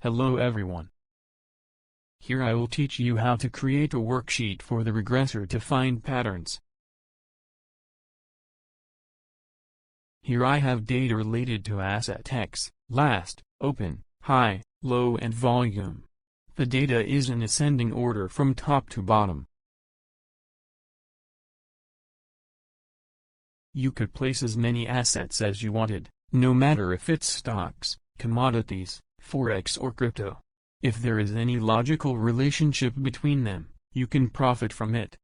Hello everyone. Here I will teach you how to create a worksheet for the regressor to find patterns. Here I have data related to asset X, last, open, high, low and volume. The data is in ascending order from top to bottom. You could place as many assets as you wanted, no matter if it's stocks, commodities, Forex or crypto. If there is any logical relationship between them, you can profit from it.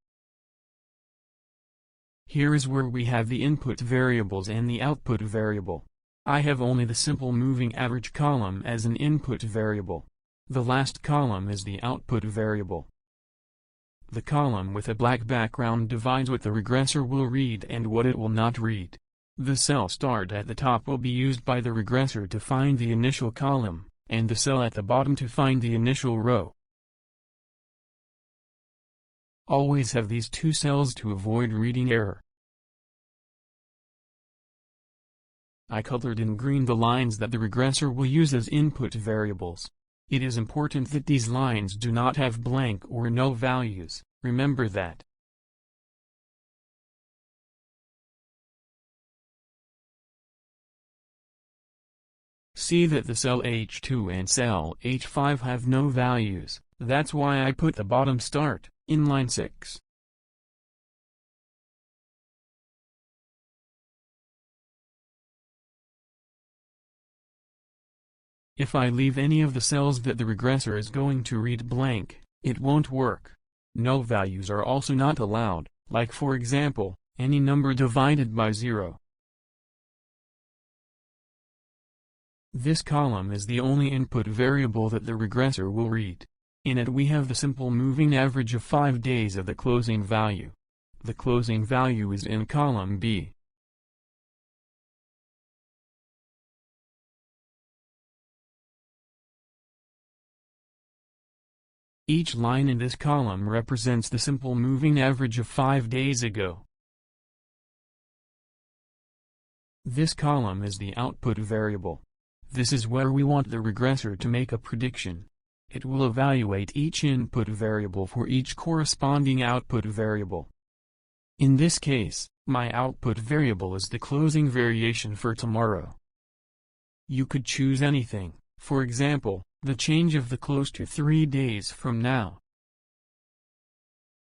Here is where we have the input variables and the output variable. I have only the simple moving average column as an input variable. The last column is the output variable. The column with a black background divides what the regressor will read and what it will not read. The cell start at the top will be used by the regressor to find the initial column, and the cell at the bottom to find the initial row. Always have these two cells to avoid reading error. I colored in green the lines that the regressor will use as input variables. It is important that these lines do not have blank or null values, remember that. See that the cell H2 and cell H5 have no values, that's why I put the bottom start, in line 6. If I leave any of the cells that the regressor is going to read blank, it won't work. Null values are also not allowed, like for example, any number divided by 0. This column is the only input variable that the regressor will read. In it we have the simple moving average of 5 days of the closing value. The closing value is in column B. Each line in this column represents the simple moving average of 5 days ago. This column is the output variable. This is where we want the regressor to make a prediction. It will evaluate each input variable for each corresponding output variable. In this case, my output variable is the closing variation for tomorrow. You could choose anything, for example, the change of the close to 3 days from now.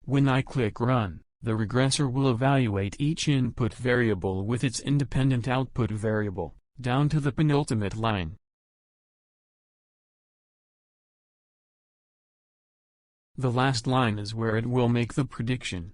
When I click Run, the regressor will evaluate each input variable with its independent output variable, down to the penultimate line. The last line is where it will make the prediction.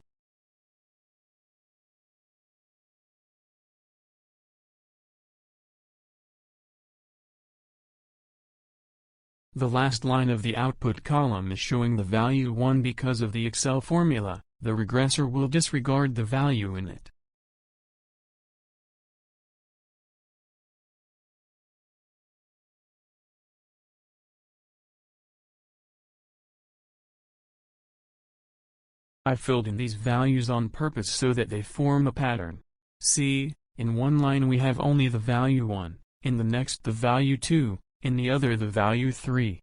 The last line of the output column is showing the value 1 because of the Excel formula. The regressor will disregard the value in it. I filled in these values on purpose so that they form a pattern. See, in one line we have only the value 1, in the next the value 2, in the other the value 3.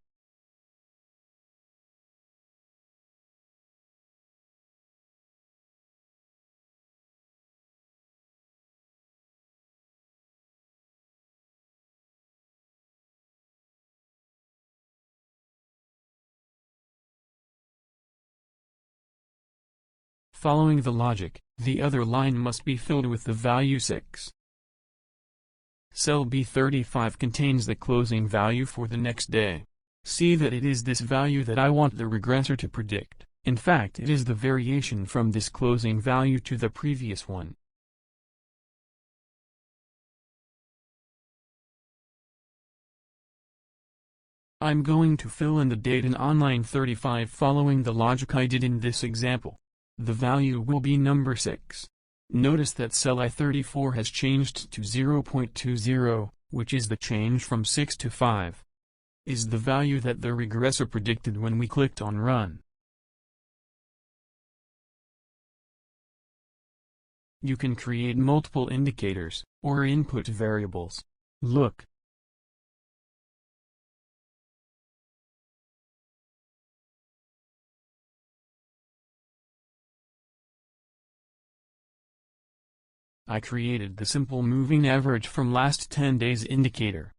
Following the logic, the other line must be filled with the value 6. Cell B35 contains the closing value for the next day. See that it is this value that I want the regressor to predict. In fact, it is the variation from this closing value to the previous one. I'm going to fill in the date on line 35 following the logic I did in this example. The value will be number 6. Notice that cell I34 has changed to 0.20, which is the change from 6 to 5. Is the value that the regressor predicted when we clicked on Run. You can create multiple indicators, or input variables. Look. I created the simple moving average from last 10 days indicator.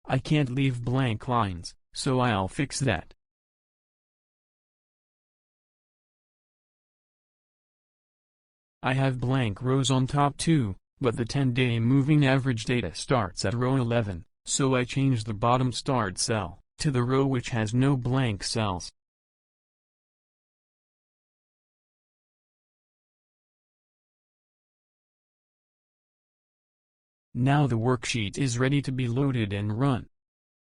I can't leave blank lines, so I'll fix that. I have blank rows on top too, but the 10-day moving average data starts at row 11, so I change the bottom start cell to the row which has no blank cells. Now the worksheet is ready to be loaded and run.